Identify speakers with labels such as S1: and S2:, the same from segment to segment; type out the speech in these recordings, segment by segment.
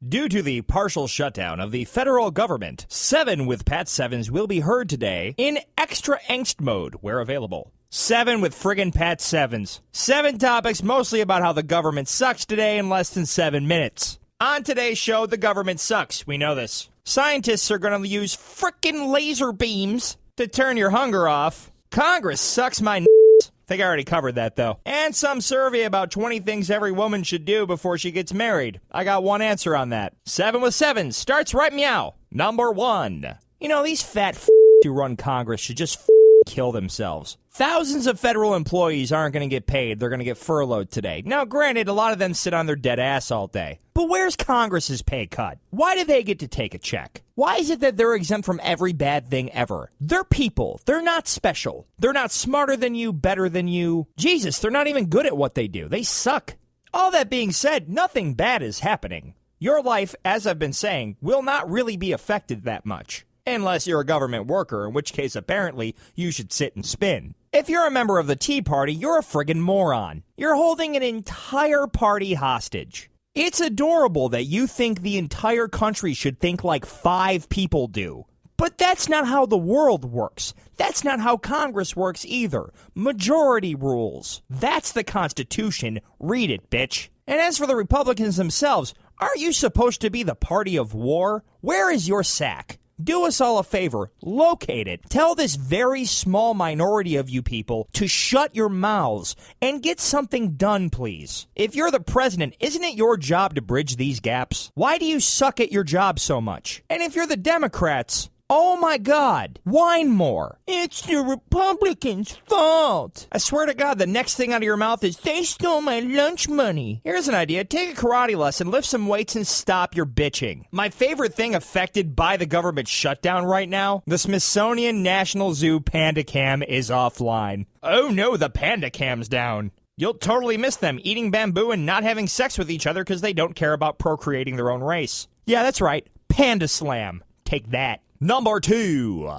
S1: Due to the partial shutdown of the federal government, 7 with Pat Sevens will be heard today in extra angst mode where available. 7 with friggin' Pat Sevens. 7 topics mostly about how the government sucks today in less than 7 minutes. On today's show, the government sucks. We know this. Scientists are going to use frickin' laser beams to turn your hunger off. Congress sucks my n***s. Think I already covered that, though. And some survey about 20 things every woman should do before she gets married. I got one answer on that. 7 with Sevens starts right meow. Number 1. You know, these fat who run Congress should just kill themselves. Thousands of federal employees aren't going to get paid. They're going to get furloughed today. Now, granted, a lot of them sit on their dead ass all day. But where's Congress's pay cut? Why do they get to take a check? Why is it that they're exempt from every bad thing ever? They're people. They're not special. They're not smarter than you, better than you. Jesus, they're not even good at what they do. They suck. All that being said, nothing bad is happening. Your life, as I've been saying, will not really be affected that much. Unless you're a government worker, in which case apparently you should sit and spin. If you're a member of the Tea Party, you're a friggin' moron. You're holding an entire party hostage. It's adorable that you think the entire country should think like 5 people do. But that's not how the world works. That's not how Congress works either. Majority rules. That's the Constitution. Read it, bitch. And as for the Republicans themselves, are you supposed to be the party of war? Where is your sack? Do us all a favor, locate it. Tell this very small minority of you people to shut your mouths and get something done, please. If you're the president, isn't it your job to bridge these gaps? Why do you suck at your job so much? And if you're the Democrats, oh my God, whine more. It's the Republicans' fault. I swear to God, the next thing out of your mouth is, they stole my lunch money. Here's an idea. Take a karate lesson, lift some weights, and stop your bitching. My favorite thing affected by the government shutdown right now, the Smithsonian National Zoo Panda Cam is offline. Oh no, the Panda Cam's down. You'll totally miss them eating bamboo and not having sex with each other because they don't care about procreating their own race. Yeah, that's right. Panda Slam. Take that. Number 2.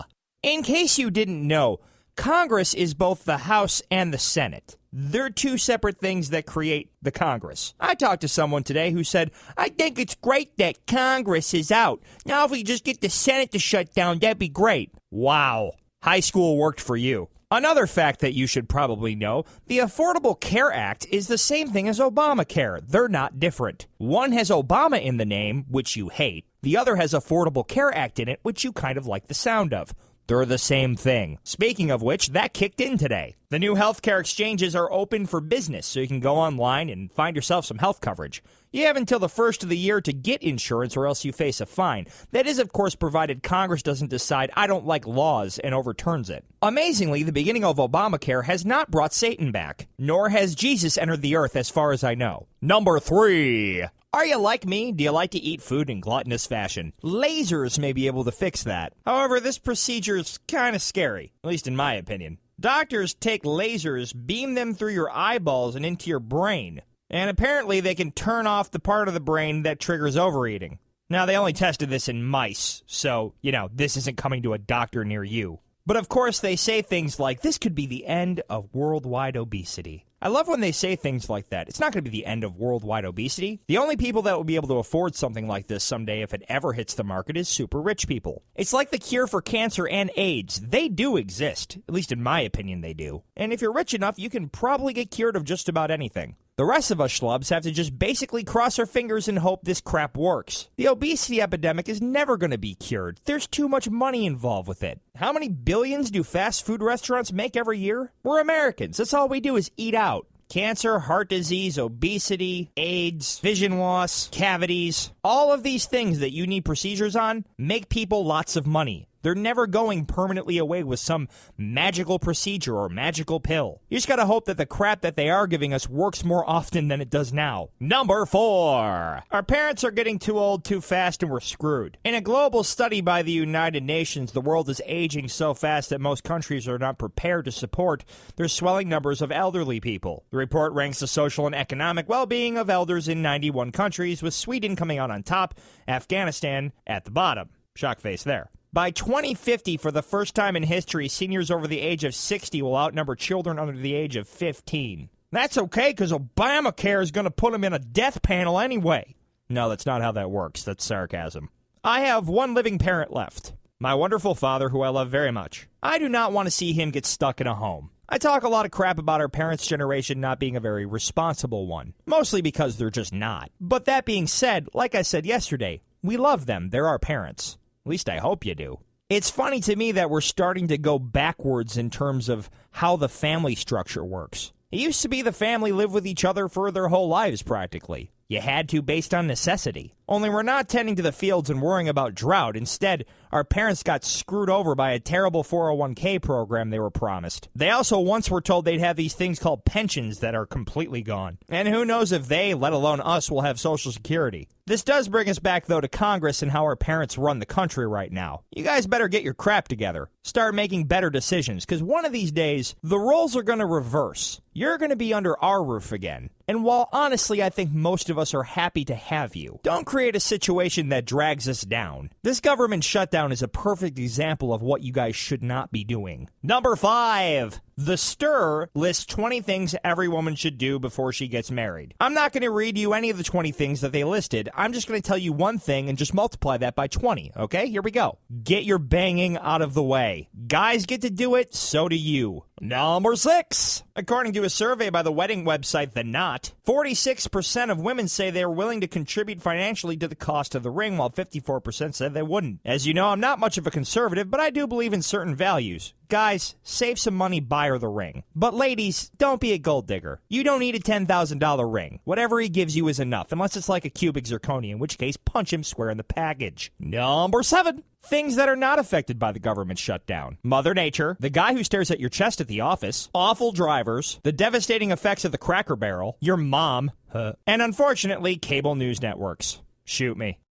S1: In case you didn't know, Congress is both the House and the Senate. They're 2 separate things that create the Congress. I talked to someone today who said, I think it's great that Congress is out. Now if we just get the Senate to shut down, that'd be great. Wow. High school worked for you. Another fact that you should probably know, the Affordable Care Act is the same thing as Obamacare. They're not different. One has Obama in the name, which you hate. The other has Affordable Care Act in it, which you kind of like the sound of. They're the same thing. Speaking of which, that kicked in today. The new healthcare exchanges are open for business, so you can go online and find yourself some health coverage. You have until the first of the year to get insurance or else you face a fine. That is, of course, provided Congress doesn't decide, I don't like laws, and overturns it. Amazingly, the beginning of Obamacare has not brought Satan back, nor has Jesus entered the earth as far as I know. Number 3. Are you like me? Do you like to eat food in gluttonous fashion? Lasers may be able to fix that. However, this procedure is kind of scary, at least in my opinion. Doctors take lasers, beam them through your eyeballs and into your brain. And apparently they can turn off the part of the brain that triggers overeating. Now, they only tested this in mice, so, this isn't coming to a doctor near you. But of course, they say things like, this could be the end of worldwide obesity. I love when they say things like that. It's not going to be the end of worldwide obesity. The only people that will be able to afford something like this someday if it ever hits the market is super rich people. It's like the cure for cancer and AIDS. They do exist. At least in my opinion, they do. And if you're rich enough, you can probably get cured of just about anything. The rest of us schlubs have to just basically cross our fingers and hope this crap works. The obesity epidemic is never going to be cured. There's too much money involved with it. How many billions do fast food restaurants make every year? We're Americans. That's all we do is eat out. Cancer, heart disease, obesity, AIDS, vision loss, cavities, all of these things that you need procedures on make people lots of money. They're never going permanently away with some magical procedure or magical pill. You just gotta hope that the crap that they are giving us works more often than it does now. Number 4. Our parents are getting too old too fast and we're screwed. In a global study by the United Nations, the world is aging so fast that most countries are not prepared to support their swelling numbers of elderly people. The report ranks the social and economic well-being of elders in 91 countries, with Sweden coming out on top, Afghanistan at the bottom. Shock face there. By 2050, for the first time in history, seniors over the age of 60 will outnumber children under the age of 15. That's okay, because Obamacare is going to put them in a death panel anyway. No, that's not how that works. That's sarcasm. I have one living parent left. My wonderful father, who I love very much. I do not want to see him get stuck in a home. I talk a lot of crap about our parents' generation not being a very responsible one, mostly because they're just not. But that being said, like I said yesterday, we love them. They're our parents. At least I hope you do. It's funny to me that we're starting to go backwards in terms of how the family structure works. It used to be the family lived with each other for their whole lives, practically. You had to based on necessity. Only we're not tending to the fields and worrying about drought. Instead, our parents got screwed over by a terrible 401k program they were promised. They also once were told they'd have these things called pensions that are completely gone. And who knows if they, let alone us, will have Social Security. This does bring us back, though, to Congress and how our parents run the country right now. You guys better get your crap together. Start making better decisions, because one of these days, the roles are going to reverse. You're going to be under our roof again. And while honestly I think most of us are happy to have you, don't create a situation that drags us down. This government shutdown is a perfect example of what you guys should not be doing. Number 5. The Stir lists 20 things every woman should do before she gets married. I'm not going to read you any of the 20 things that they listed. I'm just going to tell you one thing and just multiply that by 20, okay? Here we go. Get your banging out of the way. Guys get to do it, so do you. Number 6. According to a survey by the wedding website The Knot, 46% of women say they are willing to contribute financially to the cost of the ring, while 54% said they wouldn't. As you know, I'm not much of a conservative, but I do believe in certain values. Guys, save some money, buy her the ring. But ladies, don't be a gold digger. You don't need a $10,000 ring. Whatever he gives you is enough, unless it's like a cubic zirconia, in which case, punch him square in the package. Number 7. Things that are not affected by the government shutdown. Mother Nature, the guy who stares at your chest at the office, awful drivers, the devastating effects of the Cracker Barrel, your mom, and unfortunately, cable news networks. Shoot me.